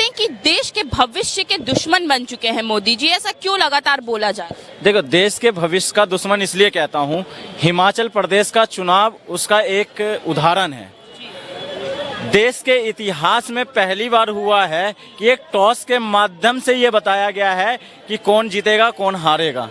कहते हैं कि देश के भविष्य के दुश्मन बन चुके हैं मोदी जी, ऐसा क्यों लगातार बोला जा रहा है? देखो, देश के भविष्य का दुश्मन इसलिए कहता हूँ, हिमाचल प्रदेश का चुनाव उसका एक उदाहरण है। देश के इतिहास में पहली बार हुआ है कि एक टॉस के माध्यम से ये बताया गया है कि कौन जीतेगा कौन हारेगा।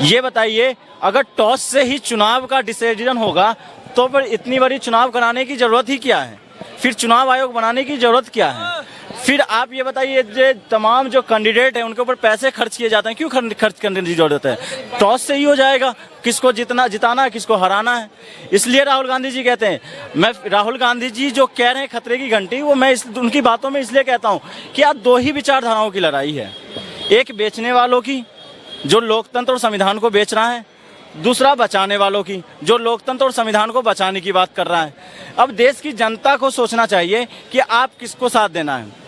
ये बताइए, अगर टॉस से ही चुनाव का डिसीजन होगा तो फिर इतनी बड़ी चुनाव कराने की जरूरत ही क्या है? फिर चुनाव आयोग बनाने की जरूरत क्या है? फिर आप ये बताइए, जो तमाम जो कैंडिडेट हैं उनके ऊपर पैसे खर्च किए जाते हैं, क्यों खर्च करने की जरूरत है? टॉस से ही हो जाएगा, किसको जिताना है, किसको हराना है। इसलिए राहुल गांधी जी कहते हैं, मैं राहुल गांधी जी जो कह रहे हैं खतरे की घंटी, वो मैं उनकी बातों में इसलिए कहता हूँ कि आज दो ही विचारधाराओं की लड़ाई है। एक बेचने वालों की, जो लोकतंत्र और संविधान को बेच रहा है, दूसरा बचाने वालों की, जो लोकतंत्र और संविधान को बचाने की बात कर रहा है। अब देश की जनता को सोचना चाहिए कि आप किसको साथ देना है,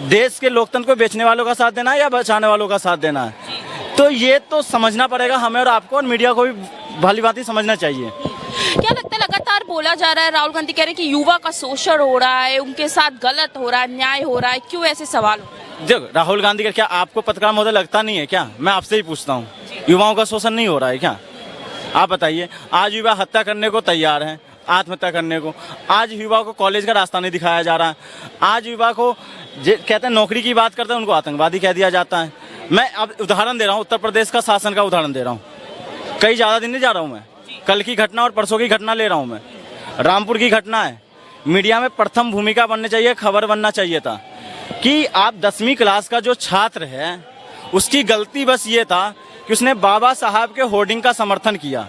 देश के लोकतंत्र को बेचने वालों का साथ देना है या बचाने वालों का साथ देना है। तो ये तो समझना पड़ेगा हमें और आपको, और मीडिया को भी भली भांति समझना चाहिए। क्या लगता है, लगातार बोला जा रहा है, राहुल गांधी कह रहे हैं कि युवा का शोषण हो रहा है, उनके साथ गलत हो रहा है, अन्याय हो रहा है, क्यों ऐसे सवाल? देखो, राहुल गांधी का क्या आपको पत्रकार महोदय लगता नहीं है क्या? मैं आपसे ही पूछता हूँ, युवाओं का शोषण नहीं हो रहा है क्या? आप बताइए। आज युवा हत्या करने को तैयार हैं, आत्महत्या करने को। आज युवा को कॉलेज का रास्ता नहीं दिखाया जा रहा है। आज युवा को कहते हैं नौकरी की बात करते हैं, उनको आतंकवादी कह दिया जाता है। मैं अब उदाहरण दे रहा हूँ, उत्तर प्रदेश का शासन का उदाहरण दे रहा हूँ। कई ज़्यादा दिन नहीं जा रहा हूँ मैं, कल की घटना और परसों की घटना ले रहा हूँ मैं। रामपुर की घटना है। मीडिया में प्रथम भूमिका बननी चाहिए, खबर बनना चाहिए था कि आप 10वीं क्लास का जो छात्र है उसकी गलती बस ये था कि उसने बाबा साहब के होर्डिंग का समर्थन किया।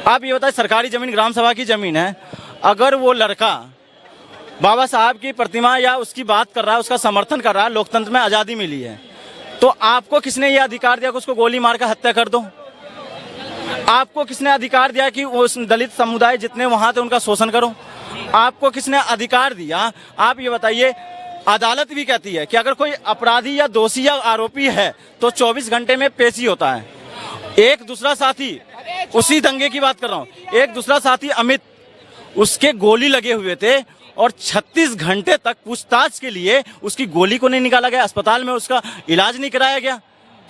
आप ये बताइए, सरकारी जमीन ग्राम सभा की जमीन है, अगर वो लड़का बाबा साहब की प्रतिमा या उसकी बात कर रहा है, उसका समर्थन कर रहा है, लोकतंत्र में आज़ादी मिली है, तो आपको किसने ये अधिकार दिया कि उसको गोली मार कर हत्या कर दो? आपको किसने अधिकार दिया कि उस दलित समुदाय जितने वहां थे उनका शोषण करो? आपको किसने अधिकार दिया? आप ये बताइए। अदालत भी कहती है कि अगर कोई अपराधी या दोषी या आरोपी है तो 24 घंटे में पेशी होता है। एक दूसरा साथी, उसी दंगे की बात कर रहा हूँ, एक दूसरा साथी अमित, उसके गोली लगे हुए थे और 36 घंटे तक पूछताछ के लिए उसकी गोली को नहीं निकाला गया, अस्पताल में उसका इलाज नहीं कराया गया।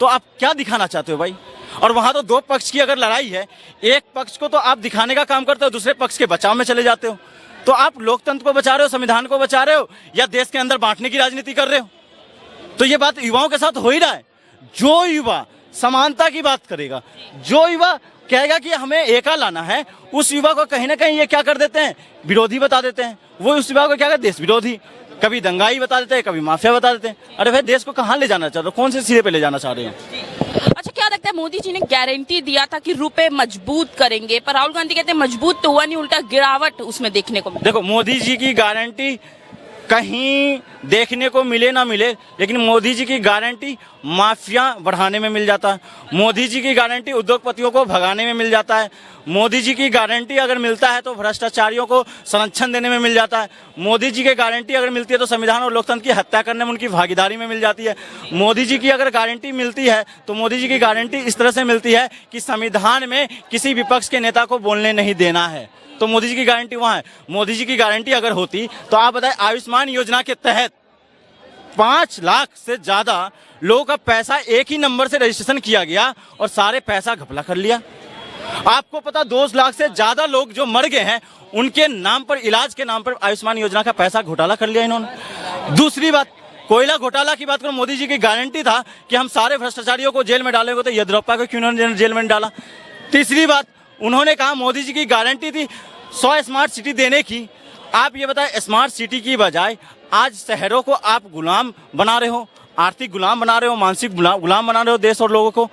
तो आप क्या दिखाना चाहते हो भाई? और वहां तो दो पक्ष की अगर लड़ाई है, एक पक्ष को तो आप दिखाने का काम करते हो, दूसरे पक्ष के बचाव में चले जाते हो। तो आप लोकतंत्र को बचा रहे हो, संविधान को बचा रहे हो, या देश के अंदर बांटने की राजनीति कर रहे हो? तो ये बात युवाओं के साथ हो ही रहा है। जो युवा समानता की बात करेगा, जो युवा कहेगा कि हमें एका लाना है, उस युवा को कहीं ना कहीं ये क्या कर देते हैं, विरोधी बता देते हैं। वो उस युवा को क्या कहते हैं, देश विरोधी, कभी दंगाई बता देते हैं, कभी माफिया बता देते हैं। अरे भाई, देश को कहाँ ले जाना चाह रहे हो? कौन से सिरे पे ले जाना चाह रहे हैं? अच्छा, क्या लगता है, मोदी जी ने गारंटी दिया था कि रुपए मजबूत करेंगे, पर राहुल गांधी कहते हैं मजबूत तो हुआ नहीं, उल्टा गिरावट उसमें देखने को मिली। देखो, मोदी जी की गारंटी कहीं देखने को मिले ना मिले, लेकिन मोदी जी की गारंटी माफिया बढ़ाने में मिल जाता है। मोदी जी की गारंटी उद्योगपतियों को भगाने में मिल जाता है। मोदी जी की गारंटी अगर मिलता है तो भ्रष्टाचारियों को संरक्षण देने में मिल जाता है। मोदी जी की गारंटी अगर मिलती है तो संविधान और लोकतंत्र की हत्या करने में उनकी भागीदारी में मिल जाती है। मोदी जी की अगर गारंटी मिलती है तो मोदी जी की गारंटी इस तरह से मिलती है कि संविधान में किसी विपक्ष के नेता को बोलने नहीं देना है। तो मोदी जी की गारंटी वहां है। मोदी जी की गारंटी अगर होती तो आप बताएं, आयुष्मान योजना के तहत 5 लाख से ज्यादा लोगों का पैसा एक ही नंबर से रजिस्ट्रेशन किया गया और सारे पैसा घपला कर लिया। आपको पता, 2 लाख से ज्यादा लोग जो मर गए हैं, उनके नाम पर, इलाज के नाम पर आयुष्मान योजना का पैसा घोटाला कर लिया इन्होंने। दूसरी बात, कोयला घोटाला की बात करो, मोदी जी की गारंटी था कि हम सारे भ्रष्टाचारियों को जेल में डालेंगे, तो येदियुरप्पा को क्यों उन्होंने जेल में डाला? तीसरी बात, उन्होंने कहा, मोदी जी की गारंटी थी 100 स्मार्ट सिटी देने की। आप ये बताएं, स्मार्ट सिटी की बजाय आज शहरों को आप गुलाम बना रहे हो, आर्थिक गुलाम बना रहे हो, मानसिक गुलाम बना रहे हो देश और लोगों को।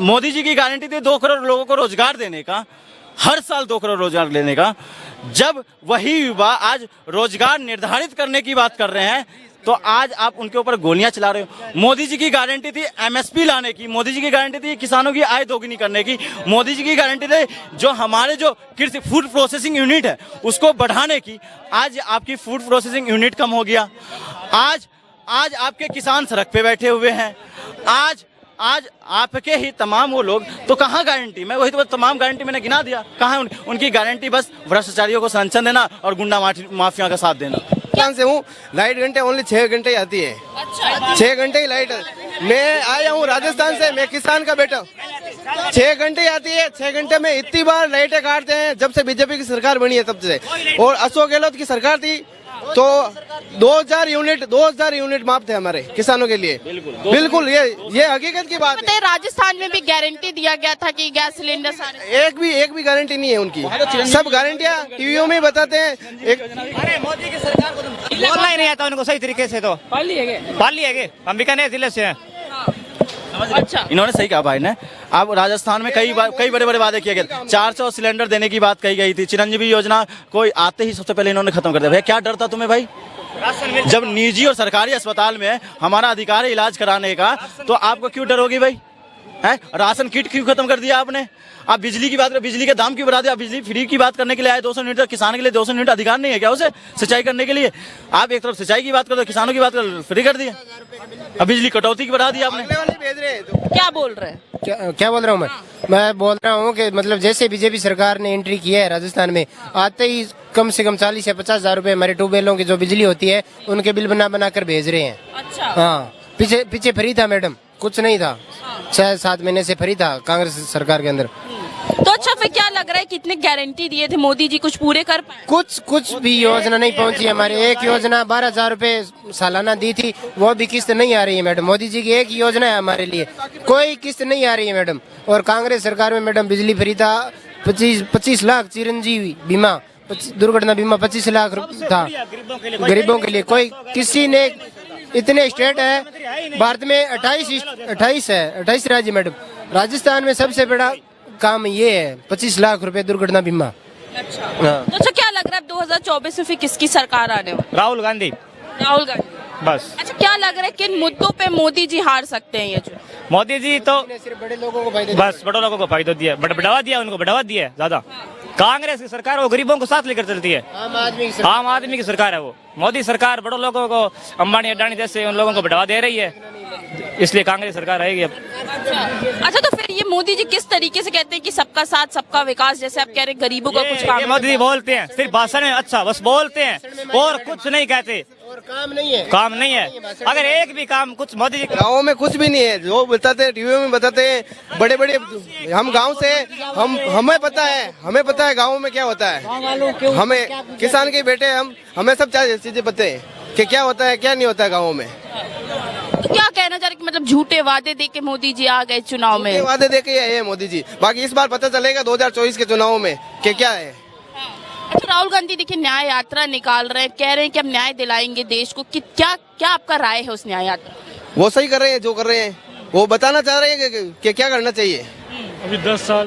मोदी जी की गारंटी थी 2 करोड़ लोगों को रोजगार देने का, हर साल 2 करोड़ रोजगार लेने का। जब वही युवा आज रोजगार निर्धारित करने की बात कर रहे हैं तो आज आप उनके ऊपर गोलियां चला रहे हो। मोदी जी की गारंटी थी एमएसपी लाने की, मोदी जी की गारंटी थी किसानों की आय दोगुनी करने की, मोदी जी की गारंटी थी जो हमारे जो कृषि फूड प्रोसेसिंग यूनिट है उसको बढ़ाने की। आज आपकी फूड प्रोसेसिंग यूनिट कम हो गया। आज आपके किसान सड़क पे बैठे हुए हैं। आज आपके ही तमाम वो लोग, तो कहाँ गारंटी? मैं वही तो तमाम गारंटी मैंने गिना दिया, कहाँ उनकी गारंटी? बस भ्रष्टाचारियों को संरक्षण देना और गुंडा माफिया का साथ देना। राजस्थान से हूँ, लाइट घंटे ओनली 6 घंटे ही आती है। अच्छा 6 घंटे ही लाइट। मैं आया हूँ राजस्थान से, मैं किसान का बेटा। 6 घंटे ही आती है। 6 घंटे में इतनी बार लाइटें काटते हैं जब से बीजेपी की सरकार बनी है तब से। और अशोक गहलोत की सरकार थी तो 2000 यूनिट माफ थे हमारे किसानों के लिए। बिल्कुल ये हकीकत की बात पता है राजस्थान में भी गारंटी दिया गया था कि गैस सिलेंडर सारे है। एक भी गारंटी नहीं है उनकी। सब गारंटियां टीवीओं में बताते हैं। अरे मोदी की सरकार को बोलना ही नहीं आता उनको सही तरीके से। तो पाली है हम बीकानेर जिले से हैं। अच्छा इन्होंने सही कहा भाई ने। अब राजस्थान में कई बड़े बड़े वादे किए गए। 400 सिलेंडर देने की बात कही गई थी। चिरंजीवी योजना कोई आते ही सबसे पहले इन्होंने खत्म कर दिया। भैया क्या डर था तुम्हें भाई? जब निजी और सरकारी अस्पताल में हमारा अधिकार है इलाज कराने का, तो आपको क्यों डर होगी भाई? है राशन किट क्यों खत्म कर दिया आपने? आप बिजली की बात करें, बिजली के दाम क्यों बढ़ा दिया? बिजली फ्री की बात करने के लिए आए 200 यूनिट। किसान के लिए 200 यूनिट अधिकार नहीं है क्या उसे सिंचाई करने के लिए? आप एक तरफ सिंचाई की बात करते हो, किसानों की बात कर फ्री कर दिया। अब बिजली कटौती की बढ़ा दी आपने। क्या बोल रहे हैं? क्या बोल रहा हूँ मैं बोल रहा हूँ कि मतलब जैसे बीजेपी सरकार ने एंट्री की है राजस्थान में, आते ही कम से कम 40 या 50 हजार रुपए हमारे ट्यूबवेलों की जो बिजली होती है उनके बिल बना कर भेज रहे हैं। अच्छा हाँ, पीछे फ्री था मैडम, कुछ नहीं था। 6-7 महीने से फ्री था कांग्रेस सरकार के अंदर। तो अच्छा फिर क्या लग रहा है कितने गारंटी दिए थे मोदी जी, कुछ पूरे कर पाए? कुछ भी योजना नहीं पहुंची हमारे। एक योजना 12,000 रुपए सालाना दी थी, वो भी किस्त नहीं आ रही है मैडम। मोदी जी की एक योजना है हमारे लिए, कोई किस्त नहीं आ रही है मैडम। और कांग्रेस सरकार में मैडम बिजली फ्री था, 25 लाख चिरंजीवी बीमा, दुर्घटना बीमा 25 लाख था गरीबों के लिए। कोई किसी ने इतने स्टेट है भारत में 28 राज्य मैडम। राजस्थान में सबसे बड़ा काम ये है 25 लाख रुपए दुर्घटना बीमा। अच्छा हाँ। तो अच्छा क्या लग रहा है 2024 में फिर किसकी सरकार आने वाली? राहुल गांधी राहुल गांधी। बस। अच्छा क्या लग रहा है किन मुद्दों पे मोदी जी हार सकते हैं ये जो? मोदी जी तो सिर्फ बड़े लोगों को फायदा बस बड़े लोगों को फायदा दिया, बढ़ावा दिया, उनको बढ़ावा दिया है ज्यादा। कांग्रेस की सरकार वो गरीबों को साथ लेकर चलती है। आम आदमी की सरकार है वो। मोदी सरकार बड़े लोगों को, अंबानी अडानी जैसे उन लोगों को बढ़ावा दे रही है, इसलिए कांग्रेस सरकार आएगी अब। अच्छा तो फिर ये मोदी जी किस तरीके से कहते हैं कि सबका साथ सबका विकास, जैसे आप कह रहे हैं गरीबों का कुछ ये काम? मोदी जी बोलते हैं सिर्फ भाषण में, अच्छा बस बोलते हैं और कुछ नहीं कहते। और काम नहीं है। काम नहीं है। अगर एक भी काम कुछ मोदी जी गाँव में कुछ भी नहीं है। जो बताते हैं टीवी में बताते हैं बड़े बड़े। हम गांव से हमें पता है गाँव में क्या होता है। हमें किसान के बेटे हमें सब चीजें पता है कि क्या होता है क्या नहीं होता है गाँव में। तो क्या कहना चाह रहे कि मतलब झूठे वादे दे के मोदी जी आ गए चुनाव में? ये वादे देके आए हैं मोदी जी। बाकी इस बार पता चलेगा 2024 के चुनाव में कि क्या है। अच्छा राहुल गांधी देखिए न्याय यात्रा निकाल रहे हैं, कह रहे हैं कि हम न्याय दिलाएंगे देश को। कि क्या आपका राय है उस न्याय यात्रा? वो सही कर रहे हैं जो कर रहे हैं। वो बताना चाह रहे हैं कि क्या करना चाहिए। अभी 10 साल